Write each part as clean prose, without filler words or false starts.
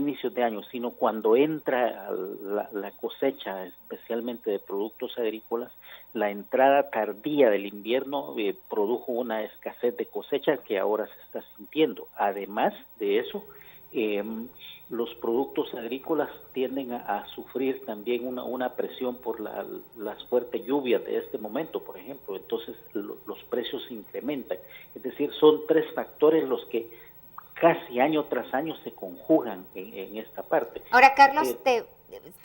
inicios de año, sino cuando entra la cosecha, especialmente de productos agrícolas, la entrada tardía del invierno produjo una escasez de cosecha que ahora se está sintiendo. Además de eso, los productos agrícolas tienden a sufrir también una presión por las fuertes lluvias de este momento, por ejemplo. Entonces los precios se incrementan. Es decir, son tres factores los que casi año tras año se conjugan en esta parte. Ahora, Carlos, te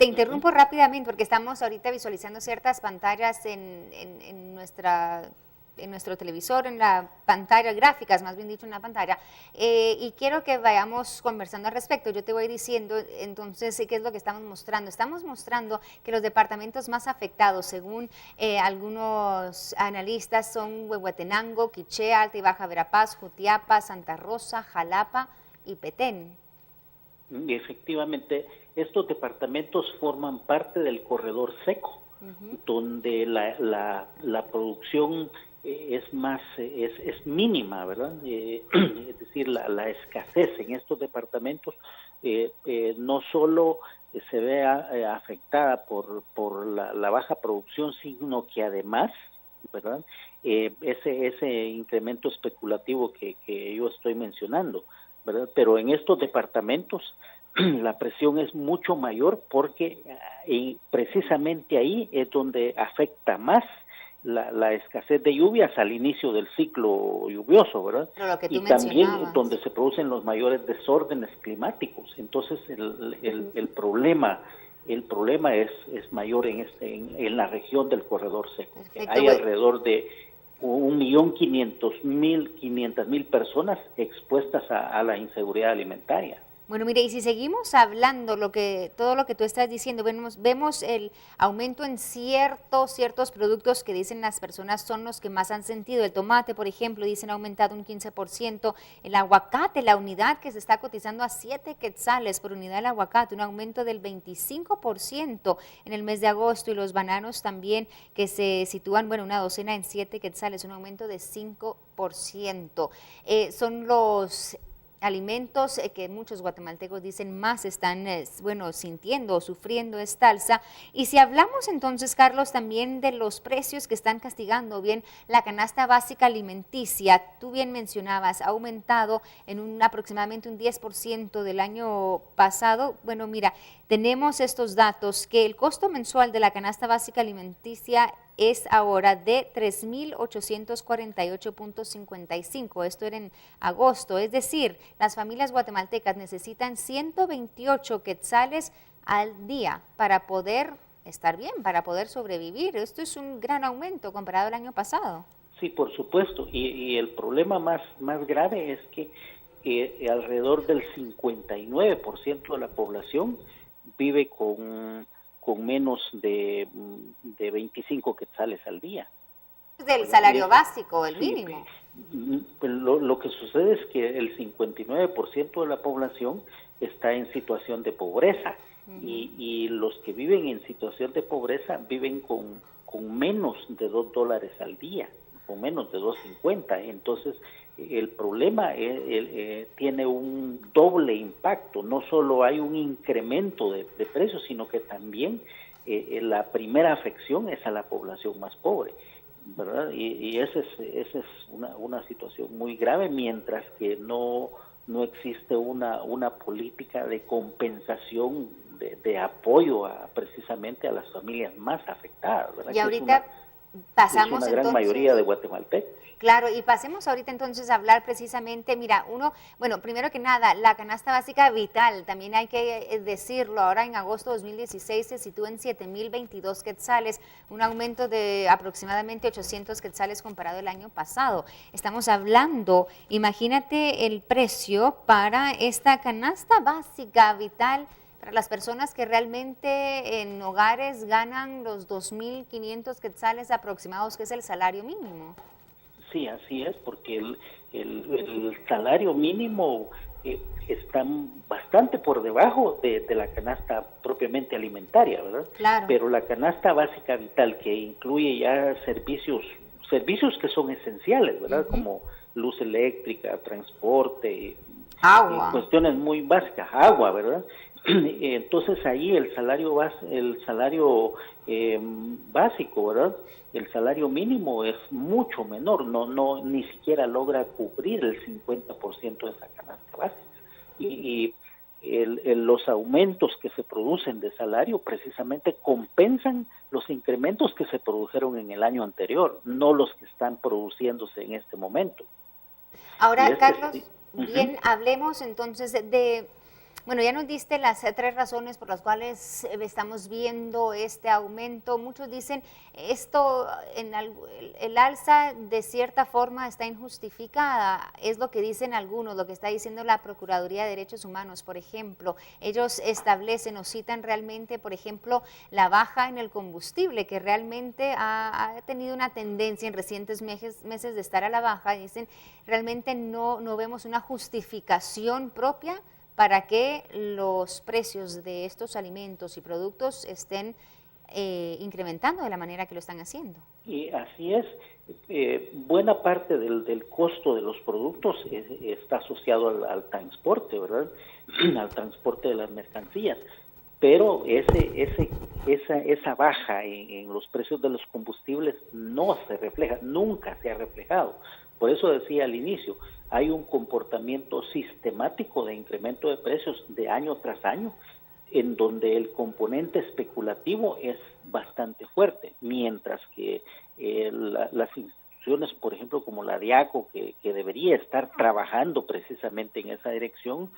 interrumpo rápidamente porque estamos ahorita visualizando ciertas pantallas en nuestro televisor, en la pantalla, gráficas, más bien dicho, en la pantalla, y quiero que vayamos conversando al respecto. Yo te voy diciendo, entonces, ¿qué es lo que estamos mostrando? Estamos mostrando que los departamentos más afectados, según algunos analistas, son Huehuetenango, Quiché, Alta y Baja Verapaz, Jutiapa, Santa Rosa, Jalapa y Petén. Efectivamente, estos departamentos forman parte del corredor seco, donde la producción es mínima, ¿verdad? Es decir, la escasez en estos departamentos no solo se ve afectada por la baja producción, sino que además, ¿verdad? Ese incremento especulativo que yo estoy mencionando, ¿verdad? Pero en estos departamentos la presión es mucho mayor porque precisamente ahí es donde afecta más la escasez de lluvias al inicio del ciclo lluvioso, ¿verdad? Y también donde se producen los mayores desórdenes climáticos. Entonces el problema es mayor en la región del corredor seco. Hay alrededor de 1.500.000 personas expuestas a la inseguridad alimentaria. Bueno, mire, y si seguimos hablando todo lo que tú estás diciendo, vemos el aumento en ciertos productos que dicen las personas son los que más han sentido. El tomate, por ejemplo, dicen ha aumentado un 15%. El aguacate, la unidad que se está cotizando a 7 quetzales por unidad del aguacate, un aumento del 25% en el mes de agosto. Y los bananos también que se sitúan, una docena en 7 quetzales, un aumento de 5%. Son los alimentos que muchos guatemaltecos dicen más están, sintiendo o sufriendo esta alza. Y si hablamos entonces, Carlos, también de los precios que están castigando, bien, la canasta básica alimenticia, tú bien mencionabas, ha aumentado en aproximadamente un 10% del año pasado. Bueno, mira, tenemos estos datos que el costo mensual de la canasta básica alimenticia es ahora de 3.848.55, esto era en agosto, es decir, las familias guatemaltecas necesitan 128 quetzales al día para poder estar bien, para poder sobrevivir. Esto es un gran aumento comparado al año pasado. Sí, por supuesto, y el problema más grave es que alrededor del 59% de la población vive con menos de 25 quetzales al día. Del salario básico, el mínimo. Lo que sucede es que el 59% de la población está en situación de pobreza, y los que viven en situación de pobreza viven con menos de $2 al día, con menos de 2.50. Entonces el problema tiene un doble impacto. No solo hay un incremento de precios, sino que también la primera afección es a la población más pobre, ¿verdad? Y esa es una situación muy grave, mientras que no existe una política de compensación, de apoyo precisamente a las familias más afectadas, ¿verdad? Y ahorita pasamos es una gran mayoría de guatemaltecos. Claro, y pasemos ahorita entonces a hablar precisamente, mira, primero que nada, la canasta básica vital, también hay que decirlo, ahora en agosto de 2016 se sitúa en 7.022 quetzales, un aumento de aproximadamente 800 quetzales comparado al año pasado. Estamos hablando, imagínate el precio para esta canasta básica vital, para las personas que realmente en hogares ganan los 2.500 quetzales aproximados, que es el salario mínimo. Sí, así es, porque el salario mínimo está bastante por debajo de la canasta propiamente alimentaria, ¿verdad? Claro. Pero la canasta básica vital, que incluye ya servicios que son esenciales, ¿verdad? Como luz eléctrica, transporte, Agua. cuestiones muy básicas, agua, ¿verdad? Entonces ahí el salario básico, ¿verdad? El salario mínimo es mucho menor, ni siquiera logra cubrir el 50% de esa canasta básica. Y los aumentos que se producen de salario precisamente compensan los incrementos que se produjeron en el año anterior, no los que están produciéndose en este momento. Ahora, Carlos, bien, hablemos entonces de, bueno, ya nos diste las 3 razones por las cuales estamos viendo este aumento. Muchos dicen esto, el alza de cierta forma está injustificada, es lo que dicen algunos, lo que está diciendo la Procuraduría de Derechos Humanos, por ejemplo. Ellos establecen o citan realmente, por ejemplo, la baja en el combustible, que realmente ha tenido una tendencia en recientes meses de estar a la baja. Dicen, realmente no vemos una justificación propia para que los precios de estos alimentos y productos estén incrementando de la manera que lo están haciendo. Y así es, buena parte del costo de los productos está asociado al transporte, ¿verdad? Al transporte de las mercancías, pero esa baja en los precios de los combustibles no se refleja, nunca se ha reflejado. Por eso decía al inicio, hay un comportamiento sistemático de incremento de precios de año tras año, en donde el componente especulativo es bastante fuerte, mientras que las instituciones, por ejemplo, como la DIACO, que debería estar trabajando precisamente en esa dirección,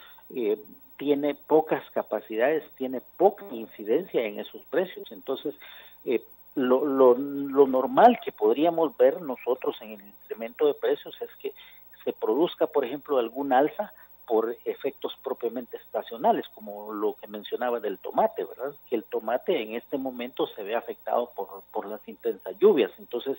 tiene pocas capacidades, tiene poca incidencia en esos precios. Entonces, lo normal que podríamos ver nosotros en el incremento de precios es que se produzca, por ejemplo, algún alza por efectos propiamente estacionales, como lo que mencionaba del tomate, ¿verdad? Que el tomate en este momento se ve afectado por las intensas lluvias, entonces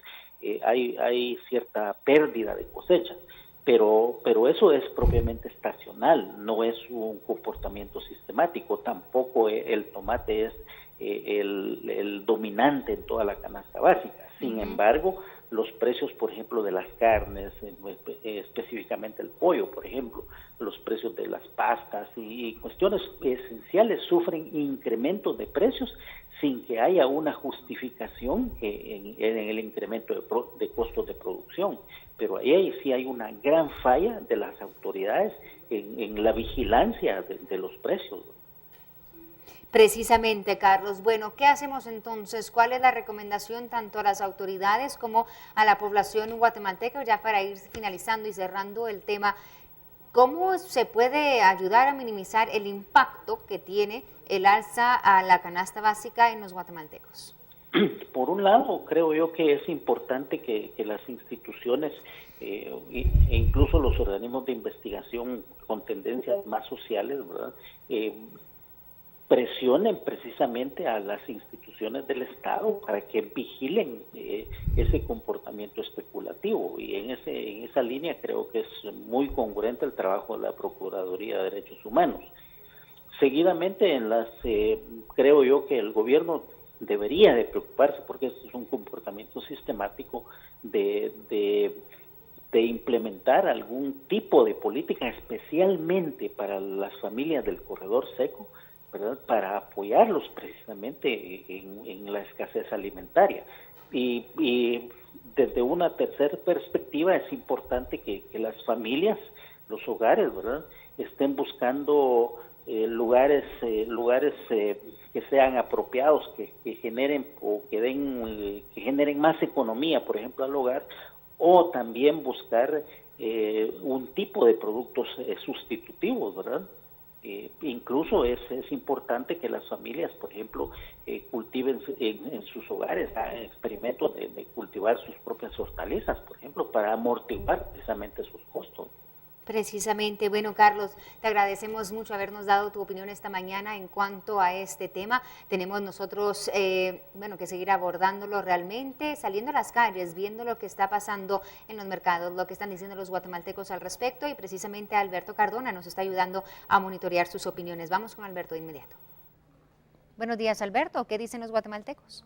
hay cierta pérdida de cosechas, pero eso es propiamente estacional, no es un comportamiento sistemático, tampoco el tomate es el dominante en toda la canasta básica. Sin embargo, los precios, por ejemplo, de las carnes, específicamente el pollo, por ejemplo, los precios de las pastas y cuestiones esenciales sufren incrementos de precios sin que haya una justificación en el incremento de costos de producción. Pero ahí sí hay una gran falla de las autoridades en la vigilancia de los precios. Precisamente, Carlos. Bueno, ¿qué hacemos entonces? ¿Cuál es la recomendación tanto a las autoridades como a la población guatemalteca? Ya para ir finalizando y cerrando el tema, ¿cómo se puede ayudar a minimizar el impacto que tiene el alza a la canasta básica en los guatemaltecos? Por un lado, creo yo que es importante que las instituciones e incluso los organismos de investigación con tendencias más sociales, ¿verdad?, presionen precisamente a las instituciones del Estado para que vigilen ese comportamiento especulativo, y en esa línea creo que es muy congruente el trabajo de la Procuraduría de Derechos Humanos. Seguidamente creo yo que el gobierno debería de preocuparse, porque esto es un comportamiento sistemático de implementar algún tipo de política especialmente para las familias del corredor seco, ¿verdad?, para apoyarlos precisamente en la escasez alimentaria. Y desde una tercera perspectiva es importante que las familias, los hogares, ¿verdad?, estén buscando lugares que sean apropiados, que generen o que generen más economía, por ejemplo, al hogar, o también buscar un tipo de productos sustitutivos, ¿verdad? Incluso es importante que las familias, por ejemplo, cultiven en sus hogares, hagan experimentos de cultivar sus propias hortalizas, por ejemplo, para amortiguar precisamente sus costos. Precisamente. Bueno, Carlos, te agradecemos mucho habernos dado tu opinión esta mañana en cuanto a este tema. Tenemos nosotros, que seguir abordándolo realmente, saliendo a las calles, viendo lo que está pasando en los mercados, lo que están diciendo los guatemaltecos al respecto, y precisamente Alberto Cardona nos está ayudando a monitorear sus opiniones. Vamos con Alberto de inmediato. Buenos días, Alberto. ¿Qué dicen los guatemaltecos?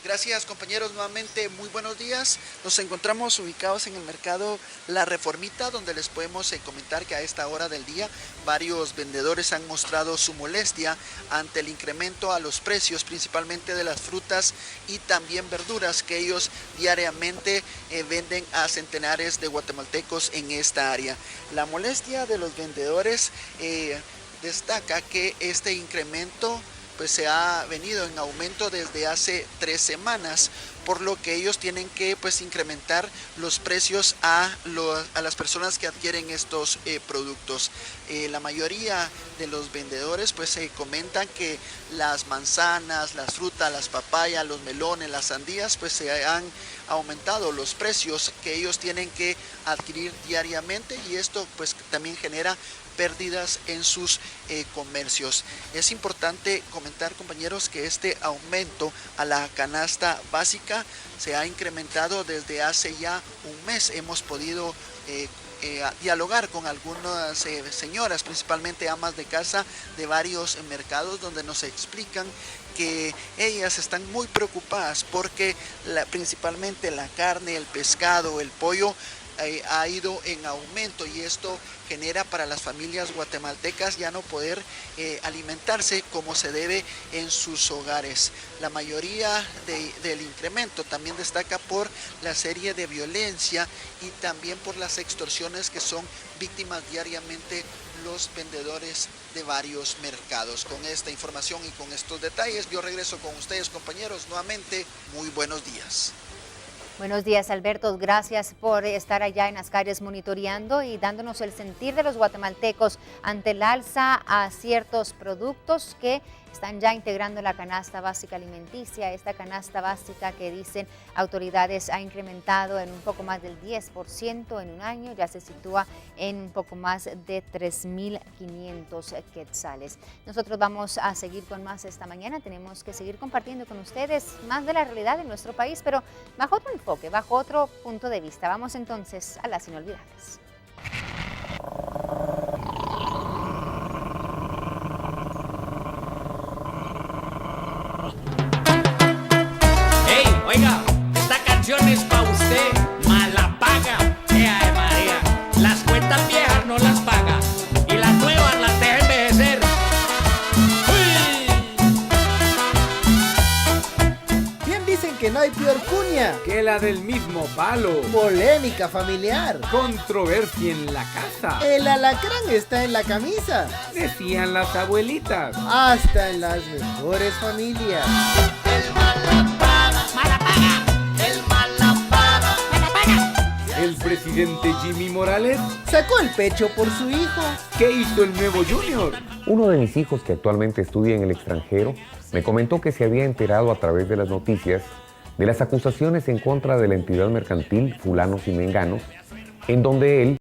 Gracias, compañeros, nuevamente muy buenos días. Nos encontramos ubicados en el mercado La Reformita, donde les podemos comentar que a esta hora del día varios vendedores han mostrado su molestia ante el incremento a los precios, principalmente de las frutas y también verduras que ellos diariamente venden a centenares de guatemaltecos en esta área. La molestia de los vendedores destaca que este incremento pues se ha venido en aumento desde hace 3 semanas, por lo que ellos tienen que pues incrementar los precios a las personas que adquieren estos productos. La mayoría de los vendedores pues comentan que las manzanas, las frutas, las papayas, los melones, las sandías pues se han aumentado los precios que ellos tienen que adquirir diariamente, y esto pues también genera pérdidas en sus comercios. Es importante comentar, compañeros, que este aumento a la canasta básica se ha incrementado desde hace ya un mes. Hemos podido dialogar con algunas señoras, principalmente amas de casa de varios mercados, donde nos explican que ellas están muy preocupadas porque principalmente la carne, el pescado, el pollo ha ido en aumento, y esto genera para las familias guatemaltecas ya no poder alimentarse como se debe en sus hogares. La mayoría del incremento también destaca por la serie de violencia y también por las extorsiones que son víctimas diariamente los vendedores de varios mercados. Con esta información y con estos detalles, yo regreso con ustedes, compañeros. Nuevamente, muy buenos días. Buenos días, Alberto. Gracias por estar allá en las calles monitoreando y dándonos el sentir de los guatemaltecos ante el alza a ciertos productos que están ya integrando la canasta básica alimenticia. Esta canasta básica que dicen autoridades ha incrementado en un poco más del 10% en un año, ya se sitúa en un poco más de 3.500 quetzales. Nosotros vamos a seguir con más esta mañana. Tenemos que seguir compartiendo con ustedes más de la realidad de nuestro país, pero bajo otro enfoque, bajo otro punto de vista. Vamos entonces a las inolvidables. Oiga, esta canción es pa' usted, mala paga, ¡ay María! Las cuentas viejas no las paga y las nuevas las deja envejecer. Bien dicen que no hay peor cuña que la del mismo palo. Polémica familiar. Controversia en la casa. El alacrán está en la camisa. Decían las abuelitas. Hasta en las mejores familias. El presidente Jimmy Morales sacó el pecho por su hijo. ¿Qué hizo el nuevo Junior? Uno de mis hijos, que actualmente estudia en el extranjero, me comentó que se había enterado a través de las noticias de las acusaciones en contra de la entidad mercantil Fulanos y Menganos, en donde él